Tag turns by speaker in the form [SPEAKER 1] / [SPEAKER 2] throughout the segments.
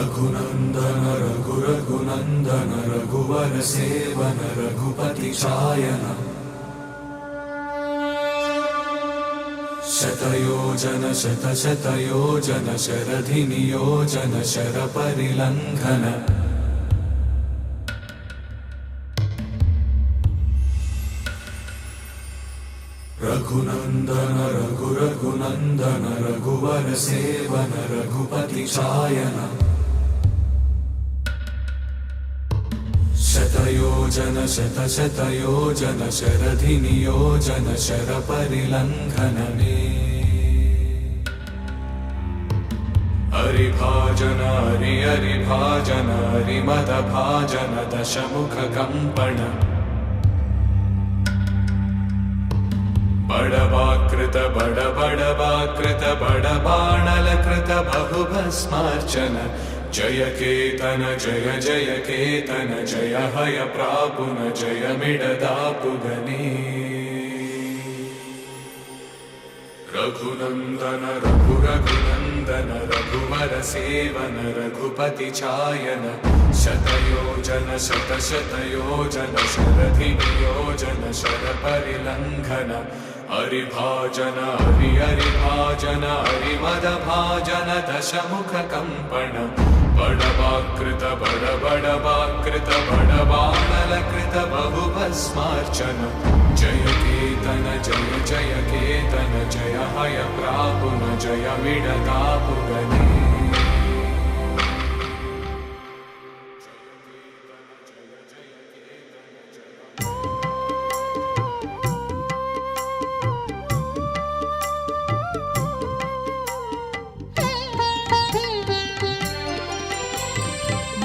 [SPEAKER 1] रघुनन्दन रघुरघुनन्दन रघुवर seven Raghupati चायन शतयोजन शतशतयोजन शरधि नियोजन शरपरिलङ्घन रघुनन्दन रघुरघुनन्दन रघुवर seven Raghupati चायन शतयोजन शतशतयोजन शरधि नियोजन शरपरिलङ्घन हरिभाजन हरिभाजन हरिमदभाजन दशमुख कंपन बड़वाकृत बड़वाकृत बड़बाणलकृत बहुभस्मार्चन जय केतन जय जय केतन जय हय प्रापुन जय मिडदापुगने रघुनन्दन रघुरघुनन्दन रघुवर सेवन रघुपति चायन शतयोजन शतशतयोजन शरधि नियोजन शरपरिलङ्घन हरिभाजन हरिभाजन हरिमदभाजन दशमुख कंपन बड़वाकृत बड़वाकृत बड़बाणलकृत बहुभस्मार्चन जय केतन जय जय केतन जय हय प्रापुन जय मिडदापुगने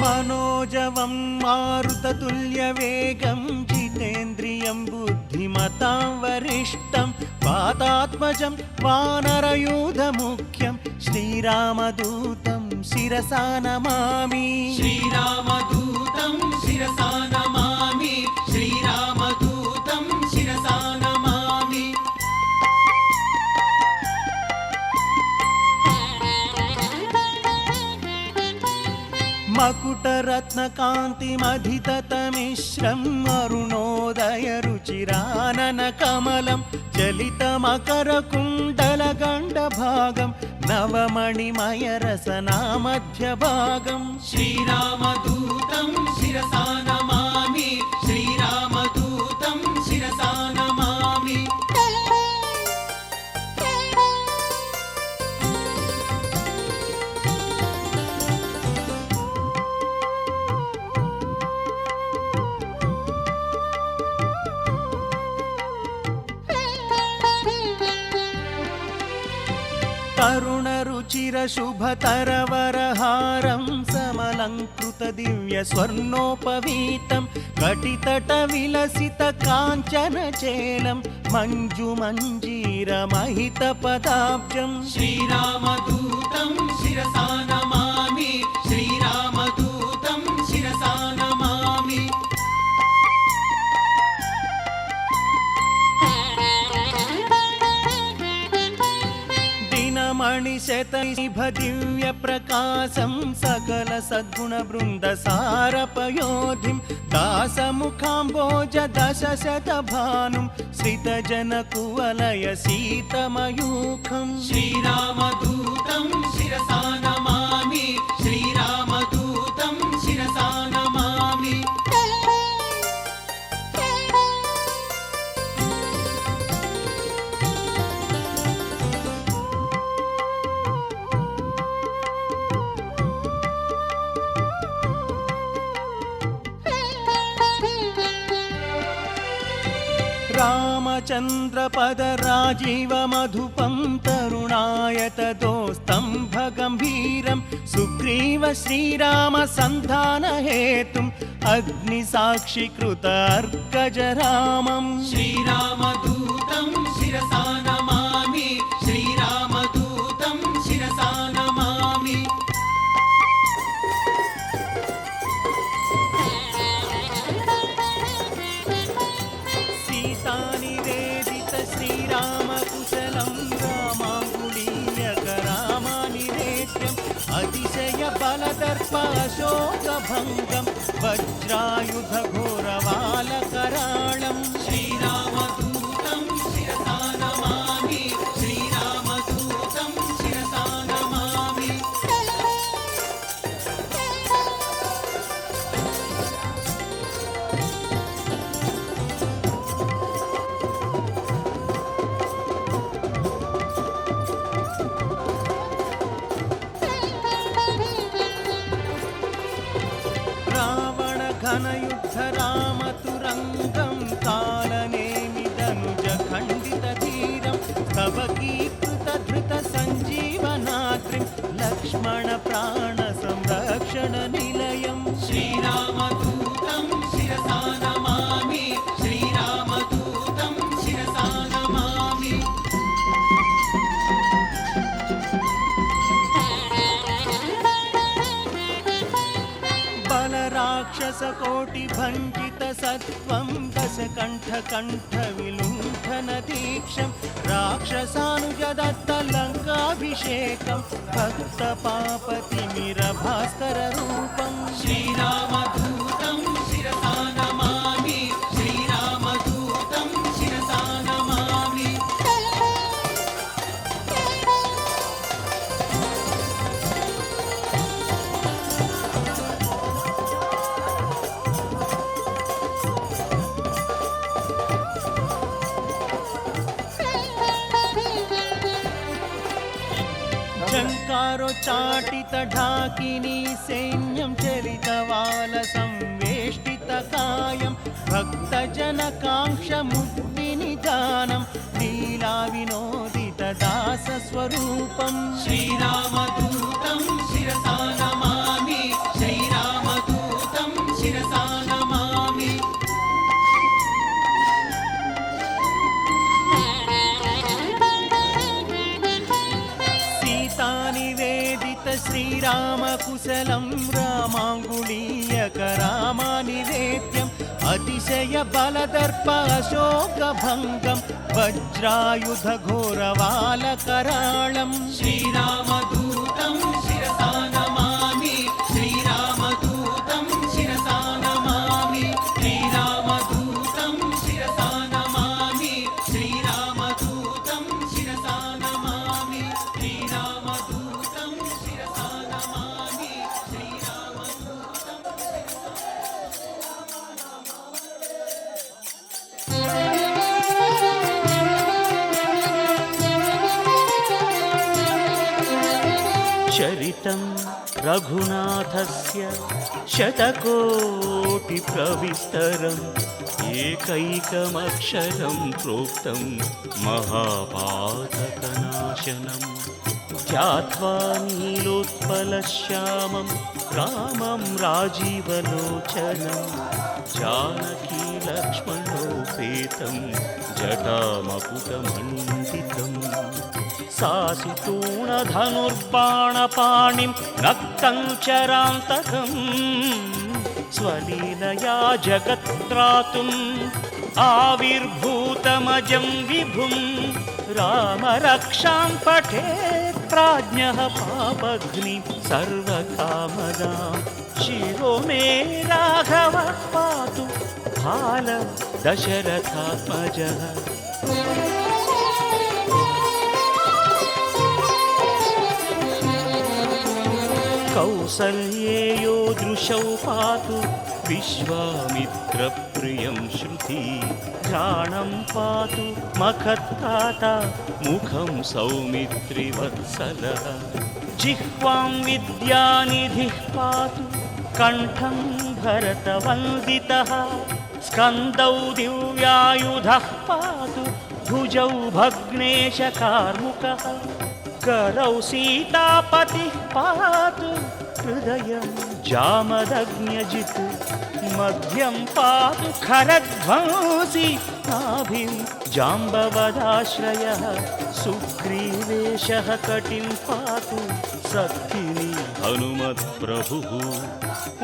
[SPEAKER 2] मनोजवं मारुततुल्यवेगं जितेन्द्रियं बुद्धिमतां वरिष्ठं वातात्मजं वानरयूथमुख्यं श्रीरामदूतं शिरसा नमामि श्रीरामदूतं शिरसा नमामि श्रीरामदूतं शिरसा नमामि मकुटरत्नकान्तिमधिततमिश्रम् अरुणोदयरुचिराननकमलं चलितमकरकुण्डलगण्डभागं नवमणिमयरसनामध्यभागं श्रीरामदूतं शिरसा नमामि श्रीरामदूतं शिरसा नमामि तरुणरुचिरशुभतरवरहारं समलङ्कृतदिव्यस्वर्णोपवीतं कटितटविलसितकाञ्चनचेलं मञ्जुमञ्जीरमहितपदाब्जं श्रीरामदूतं शिरसा नमामि श्रीरामदूतं शिरसा नमामि मणिशतनिभदिव्यप्रकाशं सकल सद्गुणवृन्दसारपयोधिं दासमुखाम्बोज दशशतभानुं श्रितजनकुवलय सीतमयूखं श्रीरामदूतं शिरसा नमामि श्रीरामदूतं शिरसा नमामि रामचन्द्रपदराजीवमधुपं तरुणायतदोस्तम्भगम्भीरं सुग्रीव श्रीरामसन्धानहेतुम् अग्निसाक्षिकृत अर्कजरामं श्रीरामदूतं शिरसा नमामि श्रीरामदूतं शिरसा नमामि सीतानिवेदित श्रीरामकुशलं रामाङ्गुलीयकरामानिवेद्यं अतिशय बलदर्प अशोकभङ्गं वज्रायुधघोरवालकराळं श्रीरामदूतं शिरसा नमामि श्रीरामदूतं शिरसा नमामि घनयुद्ध रामतुरङ्गं कालनेमिदनुजखण्डितधीरं स्तवकीकृतधृतसञ्जीवनाद्रिं लक्ष्मणप्राणसंरक्षणनिलयं श्रीरामदूतं शिरसा नमामि श्रीरामदूतं शिरसा नमामि राक्षसकोटिभञ्जितसत्त्वं दशकण्ठकण्ठविलुण्ठनदीक्षं राक्षसानुजदत्तलङ्काभिषेकं भक्तपापतिमिरभास्कररूपं श्रीरामदूतं शिरसा नमामि श्रीरामदूतं शिरसा नमामि चङ्कारोच्चाटितढाकिनी सैन्यं चलितवालसंवेष्टितकायं भक्तजनकाङ्क्षमुक्तिनिदानं लीलाविनोदितदासस्वरूपं श्रीरामदूतं शिरसा नमामि श्रीरामदूतं शिरसा नमामि निवेदित श्रीरामकुशलं रामाङ्गुलीयकरामानिवेद्यम् अतिशय बलदर्प अशोकभङ्गं वज्रायुधघोरवालकराळं श्रीरामदूतं शिरसा नमामि श्रीरामदूतं शिरसा नमामि श्रीरामदूतं शिरसा नमामि श्रीरामदूतं शिरसा नमामि श्रीरामदूतं शिरसा नमामि श्रीरामदूतं चरितं रघुनाथस्य शतकोटिप्रविस्तरम् एकैकमक्षरं प्रोक्तं महापातकनाशनं ध्यात्वा नीलोत्पलश्यामं रामं राजीवलोचनं जानकी लक्ष्मणोपेतं जटामकुटमण्डितम् सासितूणधनुर्बाणपाणिं रक्तं चरान्तकं स्वलीलया जगत्त्रातुम् आविर्भूतमजं विभुं रामरक्षां पठेत् प्राज्ञः पापघ्नि सर्वकामदां शिरो मे राघवः पातु बाल दशरथात्मजः कौसल्येयो दृशौ पातु विश्वामित्रप्रियं श्रुति घ्राणं पातु मखत्काता मुखं सौमित्रिवत्सलः जिह्वां विद्यानिधिः पातु कण्ठं भरतवन्दितः स्कन्दौ दिव्यायुधः पातु भुजौ भग्नेशकार्मुकः करौ सीतापतिः पातु हृदयं जामदग्न्यजित् मध्यं पातु खरध्वंसी नाभिं जाम्बवदाश्रयः सुग्रीवेशः कटिं पातु सत्किनी हनुमत्प्रभुः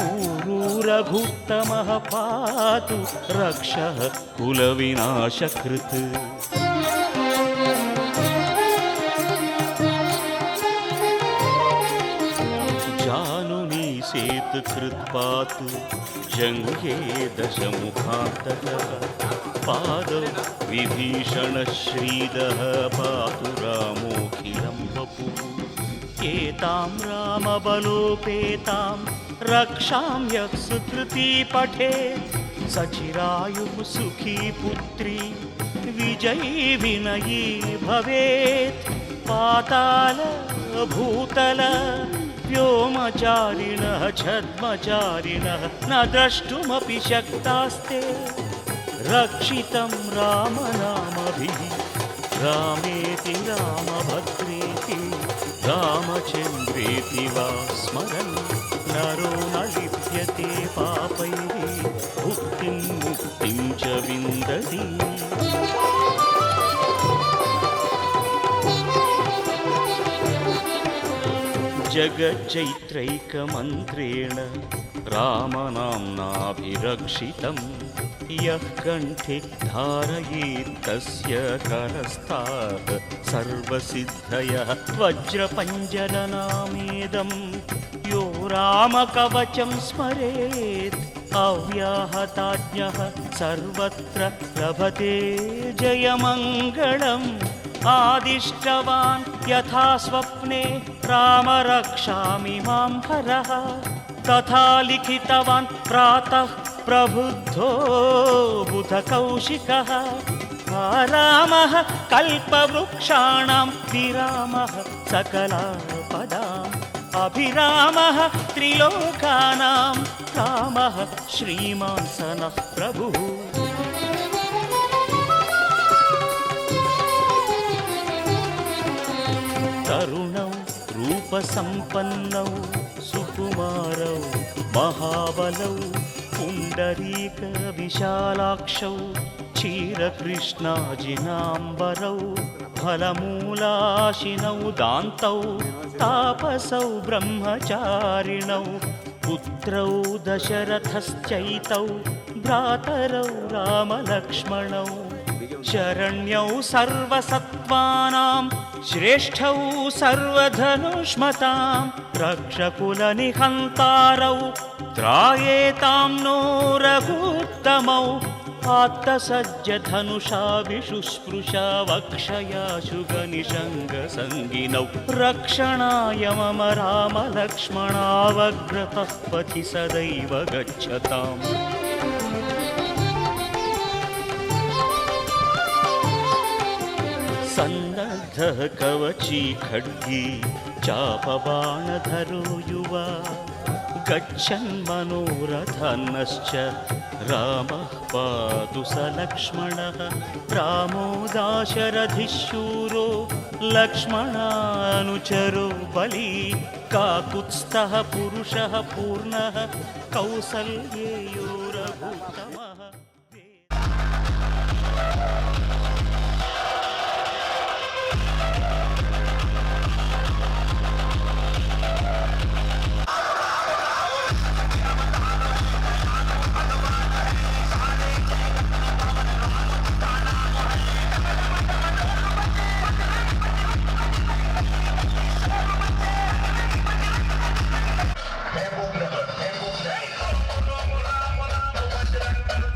[SPEAKER 2] ऊरू रघुत्तमः पातु रक्षः कुलविनाशकृत् सेतु कृत्पातु जङ्घे दशमुखान्तकः पादौ विभीषणश्रीदः पातु रामोऽखिलं वपुः एतां रामबलोपेतां रक्षां यः सुकृती पठेत् सचिरायुः सुखी पुत्री विजयी विनयी भवेत् पाताल भूतल व्योमचारिणः छद्मचारिणः न द्रष्टुमपि शक्तास्ते रक्षितं रामनामभिः रामेति रामभद्रेति रामचन्द्रेति वा स्मरन् नरो न लिप्यते पापैः भुक्तिं मुक्तिं च विन्दति जगच्चैत्रैकमन्त्रेण रामनाम्नाभिरक्षितं यः कण्ठे धारयेत् तस्य करस्तात् सर्वसिद्धयः वज्रपञ्जरनामेदं यो रामकवचं स्मरेत् अव्याहताज्ञः सर्वत्र लभते जयमङ्गलम् आदिष्टवान् यथा स्वप्ने राम रक्षामि मां हरः तथा लिखितवान् प्रातः प्रबुद्धो बुधकौशिकः रामः कल्पवृक्षाणां विरामः सकलापदाम् अभिरामः त्रिलोकानां रामः श्रीमान् सनः प्रभुः तरुणौ रूपसम्पन्नौ सुकुमारौ महाबलौ पुण्डरीकविशालाक्षौ क्षीरकृष्णाजिनाम्बरौ फलमूलाशिनौ दान्तौ तापसौ ब्रह्मचारिणौ पुत्रौ दशरथश्चैतौ भ्रातरौ रामलक्ष्मणौ शरण्यौ सर्वसत्त्वानां श्रेष्ठौ सर्वधनुष्मतां रक्षकुलनिहन्तारौ त्रायेतां नो रघुत्तमौ आत्तसज्जधनुषा विशुस्पृशा वक्षयाशुगनिषङ्गसङ्गिनौ रक्षणाय मम रामलक्ष्मणावग्रतः पथि सदैव गच्छताम् सन्नद्धः कवची खड्गी चापबाणधरो युवा गच्छन् मनोरथन्नश्च रामः पातु स लक्ष्मणः रामो दाशरथिशूरो लक्ष्मणानुचरो बली काकुत्स्थः पुरुषः पूर्णः कौसल्येयो रघुत्तमः
[SPEAKER 3] Thank you.